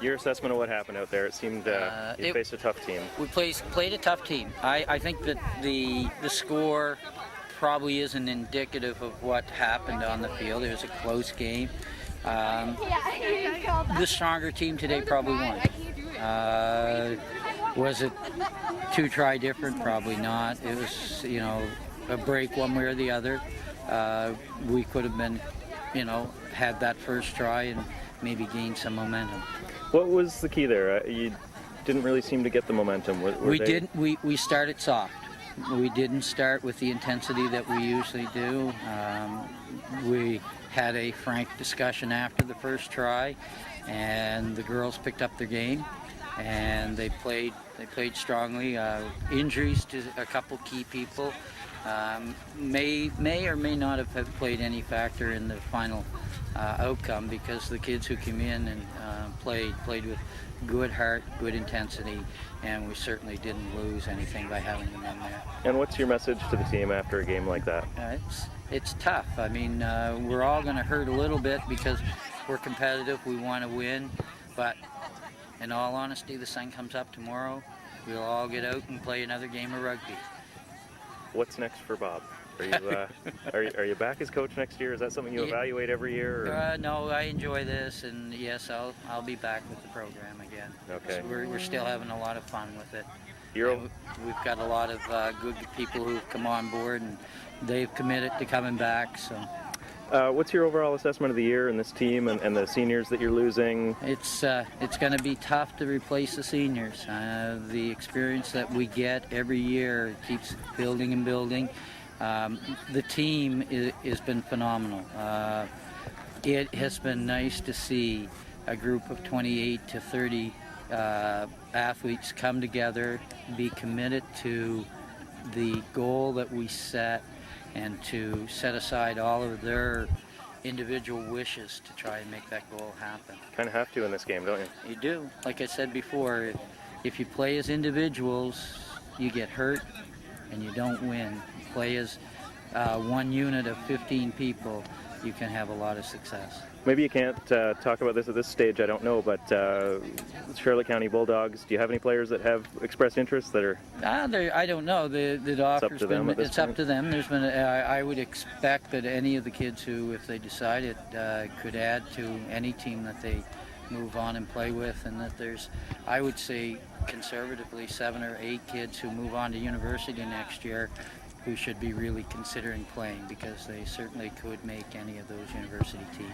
Your assessment of what happened out there? It seemed you faced a tough team. We played a tough team. I think that the score probably isn't indicative of what happened on the field. It was a close game. The stronger team today probably won. Was it 2-try different? Probably not. It was, a break one way or the other. We could have been, had that first try and maybe gained some momentum. What was the key there? You didn't really seem to get the momentum. We started soft. We didn't start with the intensity that we usually do. We had a frank discussion after the first try, and the girls picked up their game, and they played strongly. Injuries to a couple key people may or may not have played any factor in the final outcome, because the kids who came in and played with good heart, good intensity, and we certainly didn't lose anything by having them in there. And what's your message to the team after a game like that? It's tough. I mean, we're all going to hurt a little bit because we're competitive, we want to win, but in all honesty, the sun comes up tomorrow, we'll all get out and play another game of rugby. What's next for Bob? Are you back as coach next year? Is that something you evaluate every year? Or? No, I enjoy this, and yes, I'll be back with the program again. Okay. So we're still having a lot of fun with it. We've got a lot of good people who've come on board, and they've committed to coming back. So. What's your overall assessment of the year and this team and the seniors that you're losing? It's going to be tough to replace the seniors. The experience that we get every year keeps building and building. The team has been phenomenal. It has been nice to see a group of 28 to 30 athletes come together, be committed to the goal that we set, and to set aside all of their individual wishes to try and make that goal happen. Kind of have to in this game, don't you? You do. Like I said before, if you play as individuals, you get hurt and you don't win. You play as one unit of 15 people, you can have a lot of success. Maybe you can't talk about this at this stage, I don't know, but Charlotte County Bulldogs, do you have any players that have expressed interest that are... I don't know. The offer's been, it's up to them. There's been, I would expect that any of the kids who, if they decided, could add to any team that they move on and play with, and that there's, I would say, conservatively 7 or 8 kids who move on to university next year who should be really considering playing, because they certainly could make any of those university teams.